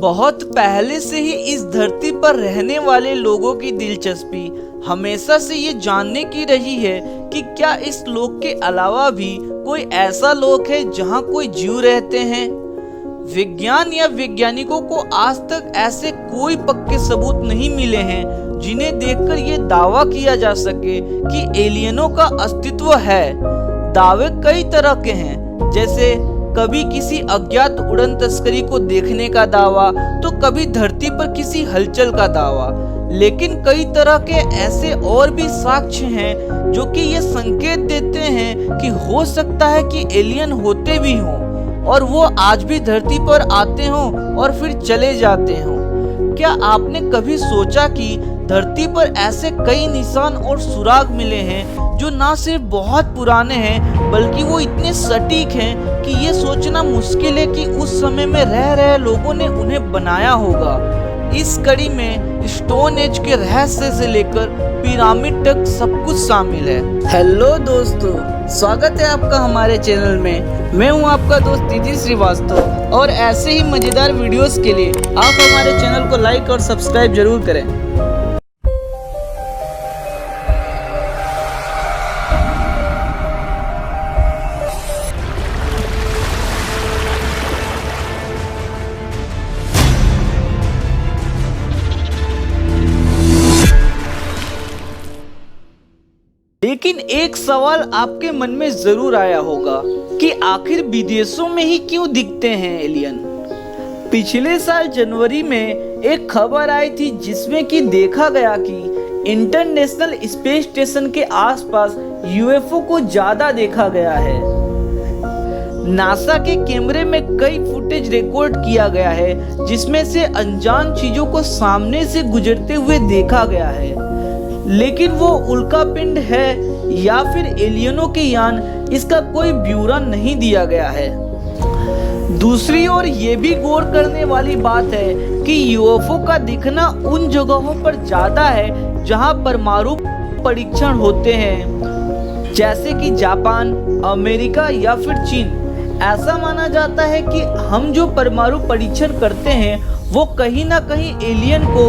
बहुत पहले से ही इस धरती पर रहने वाले लोगों की दिलचस्पी हमेशा से ये जानने की रही है कि क्या इस लोक के अलावा भी कोई ऐसा लोक है जहाँ कोई जीव रहते हैं। विज्ञान या वैज्ञानिकों को आज तक ऐसे कोई पक्के सबूत नहीं मिले हैं जिन्हें देखकर ये दावा किया जा सके कि एलियनों का अस्तित्व है। दावे कई तरह के हैं, जैसे कभी किसी अज्ञात उड़न तस्करी को देखने का दावा, तो कभी धरती पर किसी हलचल का दावा। लेकिन कई तरह के ऐसे और भी साक्ष्य हैं जो कि ये संकेत देते हैं कि हो सकता है कि एलियन होते भी हों और वो आज भी धरती पर आते हों और फिर चले जाते हों। क्या आपने कभी सोचा कि धरती पर ऐसे कई निशान और सुराग मिले हैं जो ना सिर्फ बहुत पुराने हैं बल्कि वो इतने सटीक हैं कि ये सोचना मुश्किल है कि उस समय में रह रहे लोगों ने उन्हें बनाया होगा। इस कड़ी में स्टोन एज के रहस्य से लेकर पिरामिड तक सब कुछ शामिल है। हेलो दोस्तों, स्वागत है आपका हमारे चैनल में। मैं हूं आपका दोस्त दीदी श्रीवास्तव और ऐसे ही मजेदार वीडियोस के लिए आप हमारे चैनल को लाइक और सब्सक्राइब जरूर करें। लेकिन एक सवाल आपके मन में जरूर आया होगा कि आखिर विदेशों में ही क्यों दिखते हैं एलियन। पिछले साल जनवरी में एक खबर आई थी जिसमें कि देखा गया कि इंटरनेशनल स्पेस स्टेशन के आसपास यूएफओ को ज्यादा देखा गया है। नासा के कैमरे में कई फुटेज रिकॉर्ड किया गया है जिसमें से अनजान चीजों को सामने से गुजरते हुए देखा गया है। लेकिन वो उल्का पिंड है या फिर एलियनों के यान, इसका कोई ब्यौरा नहीं दिया गया है। दूसरी ओर ये भी गौर करने वाली बात है कि यूएफओ का दिखना उन जगहों पर ज्यादा है जहां परमाणु परीक्षण होते हैं, जैसे कि जापान, अमेरिका या फिर चीन। ऐसा माना जाता है कि हम जो परमाणु परीक्षण करते हैं वो कहीं ना कहीं एलियन को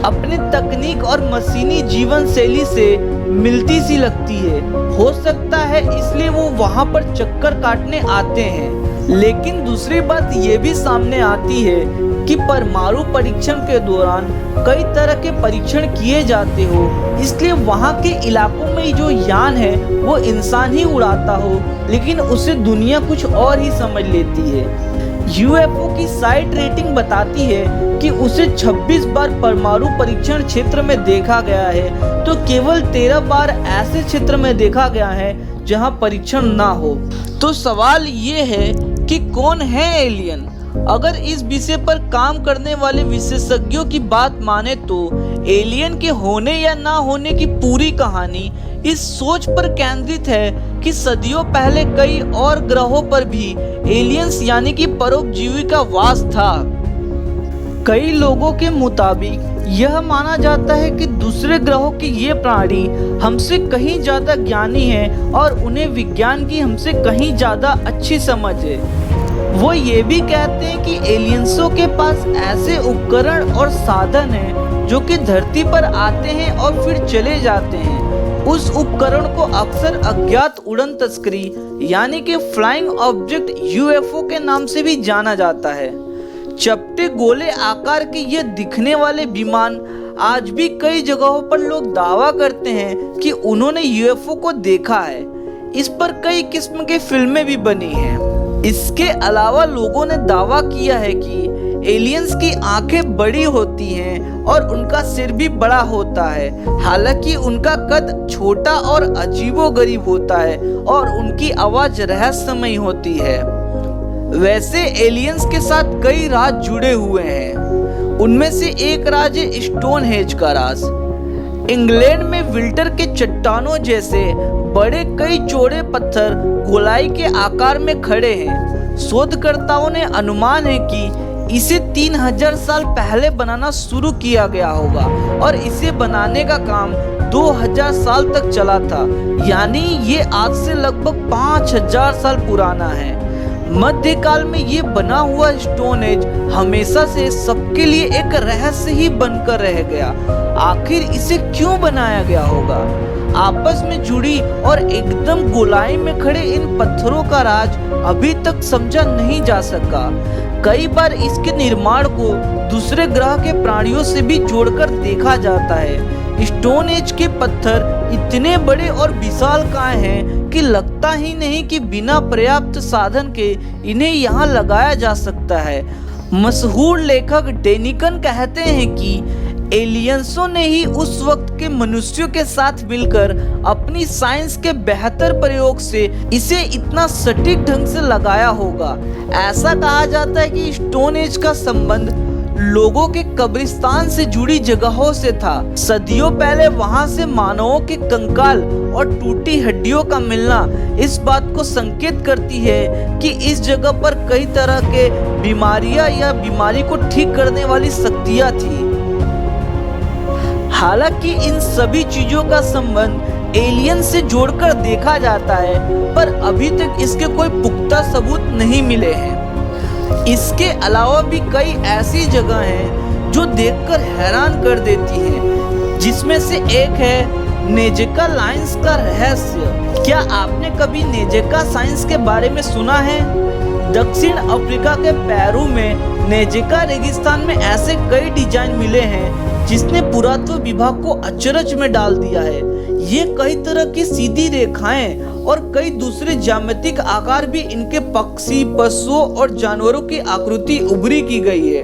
अपने तकनीक और मशीनी जीवन शैली से मिलती सी लगती है। हो सकता है इसलिए वो वहां पर चक्कर काटने आते हैं। लेकिन दूसरी बात ये भी सामने आती है कि परमाणु परीक्षण के दौरान कई तरह के परीक्षण किए जाते हो, इसलिए वहां के इलाकों में जो यान है वो इंसान ही उड़ाता हो, लेकिन उसे दुनिया कुछ और ही समझ लेती है। यूएफओ की साइट रेटिंग बताती है कि उसे 26 बार परमाणु परीक्षण क्षेत्र में देखा गया है, तो केवल 13 बार ऐसे क्षेत्र में देखा गया है जहां परीक्षण ना हो। तो सवाल ये है कि कौन है एलियन? अगर इस विषय पर काम करने वाले विशेषज्ञों की बात माने तो एलियन के होने या ना होने की पूरी कहानी इस सोच पर केंद्रित है कि सदियों पहले कई और ग्रहों पर भी एलियंस यानी कि परोपजीवी का वास था। कई लोगों के मुताबिक यह माना जाता है कि दूसरे ग्रहों के ये प्राणी हमसे कहीं ज्यादा ज्ञानी हैं और उन्हें विज्ञान की हमसे कहीं ज्यादा अच्छी समझ है। वो ये भी कहते हैं कि एलियंसों के पास ऐसे उपकरण और साधन हैं जो कि धरती पर आते हैं और फिर चले जाते हैं। उस उपकरण को अक्सर अज्ञात उड़न तस्करी यानी कि फ्लाइंग ऑब्जेक्ट यूएफओ के नाम से भी जाना जाता है। चपटे गोले आकार के ये दिखने वाले विमान आज भी कई जगहों पर लोग दावा करते हैं कि उन्होंने यूएफओ को देखा है। इस पर कई किस्म की फिल्में भी बनी हैं। इसके अलावा लोगों ने दावा किया है कि एलियंस की आंखें बड़ी होती हैं और उनका सिर भी बड़ा होता है, हालांकि उनका कद छोटा और अजीबोगरीब होता है और उनकी आवाज रहस्यमयी होती है। वैसे एलियंस के साथ कई राज जुड़े हुए हैं, उनमें से एक राज है स्टोन हेज का राज। इंग्लैंड में विल्टर के चट्टानों जैसे बड़े कई चौड़े पत्थर गोलाई के आकार में खड़े हैं। शोधकर्ताओं ने अनुमान है कि इसे 3000 साल पहले बनाना शुरू किया गया होगा और इसे बनाने का काम 2000 साल तक चला था, यानी ये आज से लगभग 5000 साल पुराना है। मध्यकाल में ये बना हुआ स्टोन एज हमेशा से सबके लिए एक रहस्य ही बनकर रह गया। आखिर इसे क्यों बनाया गया होगा? आपस में जुड़ी और एकदम गोलाई में खड़े इन पत्थरों का राज अभी तक समझा नहीं जा सका। कई बार इसके निर्माण को दूसरे ग्रह के प्राणियों से भी जोड़कर देखा जाता है। स्टोन एज के पत्थर इतने बड़े और विशालकाय हैं कि लगता ही नहीं कि बिना पर्याप्त साधन के इन्हें यहाँ लगाया जा सकता है। मशहूर लेखक डेनिकन कहते हैं कि एलियंसों ने ही उस वक्त के मनुष्यों के साथ मिलकर अपनी साइंस के बेहतर प्रयोग से इसे इतना सटीक ढंग से लगाया होगा। ऐसा कहा जाता है कि स्टोन एज का संबंध लोगों के कब्रिस्तान से जुड़ी जगहों से था। सदियों पहले वहां से मानवों के कंकाल और टूटी हड्डियों का मिलना इस बात को संकेत करती है कि इस जगह पर कई तरह के बीमारियां या बीमारी को ठीक करने वाली शक्तियां थी। हालांकि इन सभी चीजों का संबंध एलियन से जोड़कर देखा जाता है, पर अभी तक इसके कोई पुख्ता सबूत नहीं मिले हैं। इसके अलावा भी कई ऐसी जगह हैं जो देखकर हैरान कर देती हैं, जिसमें से एक है नेजेका लाइन्स का रहस्य। क्या आपने कभी नेजेका साइंस के बारे में सुना है? दक्षिण अफ्रीका के पेरू में नेजेका रेगिस्तान में ऐसे कई डिजाइन मिले हैं जिसने पुरातत्व विभाग को अचरज में डाल दिया है। ये कई तरह की सीधी रेखाएं और कई दूसरे ज्यामितिक आकार भी इनके पक्षी, पशुओं और जानवरों की आकृति उभरी की गई है।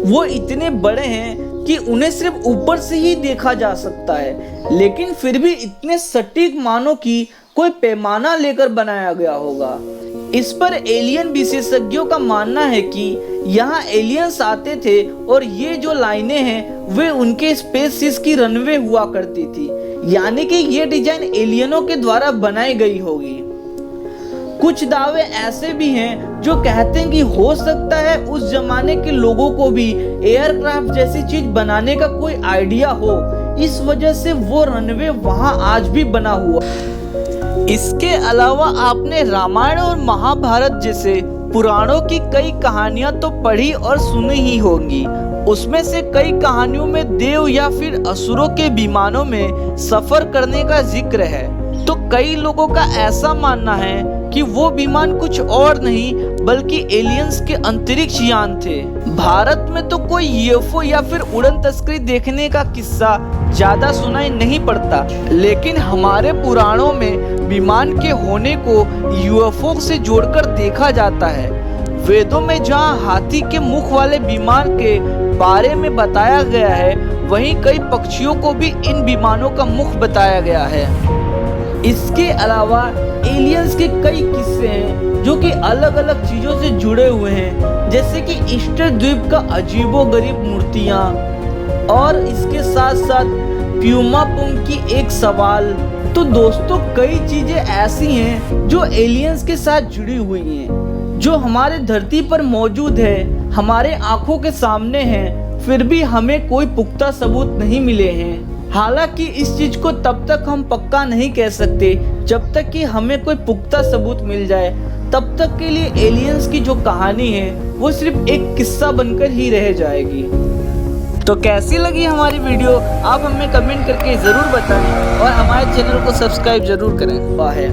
वो इतने बड़े हैं कि उन्हें सिर्फ ऊपर से ही देखा जा सकता है, लेकिन फिर भी इतने सटीक मानो कि कोई पैमाना लेकर बनाया गया होगा। इस पर एलियन विशेषज्ञों का मानना है कि यहाँ एलियंस आते थे और ये जो लाइनें हैं वे उनके स्पेसशिप की रनवे हुआ करती थी, यानी कि ये डिजाइन एलियनों के द्वारा बनाई गई होगी। कुछ दावे ऐसे भी हैं जो कहते हैं कि हो सकता है उस जमाने के लोगों को भी एयरक्राफ्ट जैसी चीज बनाने का कोई आइडिया हो, इस वजह से वो रनवे वहां आज भी बना हुआ। इसके अलावा आपने रामायण और महाभारत जैसे पुराणों की कई कहानियां तो पढ़ी और सुनी ही होंगी। उसमें से कई कहानियों में देव या फिर असुरों के विमानों में सफर करने का जिक्र है। तो कई लोगों का ऐसा मानना है कि वो विमान कुछ और नहीं बल्कि एलियंस के अंतरिक्ष यान थे। भारत में तो कोई यूएफओ या फिर उड़न तस्करी देखने का किस्सा ज्यादा सुनाई नहीं पड़ता, लेकिन हमारे पुराणों में विमान के होने को यूएफओ से जोड़कर देखा जाता है। वेदों में जहां हाथी के मुख वाले विमान के बारे में बताया गया है, वहीं कई पक्षियों को भी इन विमानों का मुख बताया गया है। इसके अलावा एलियंस के कई किस्से हैं जो कि अलग अलग चीजों से जुड़े हुए हैं, जैसे कि ईस्टर द्वीप का अजीबोगरीब मूर्तियां, और इसके साथ साथ प्यूमापुंग की एक सवाल। तो दोस्तों, कई चीजें ऐसी हैं जो एलियंस के साथ जुड़ी हुई हैं, जो हमारे धरती पर मौजूद है, हमारे आंखों के सामने हैं, फिर भी हमें कोई पुख्ता सबूत नहीं मिले हैं। हालांकि इस चीज को तब तक हम पक्का नहीं कह सकते जब तक कि हमें कोई पुख्ता सबूत मिल जाए। तब तक के लिए एलियंस की जो कहानी है वो सिर्फ एक किस्सा बनकर ही रह जाएगी। तो कैसी लगी हमारी वीडियो आप हमें कमेंट करके जरूर बताएं और हमारे चैनल को सब्सक्राइब जरूर करें। बाय।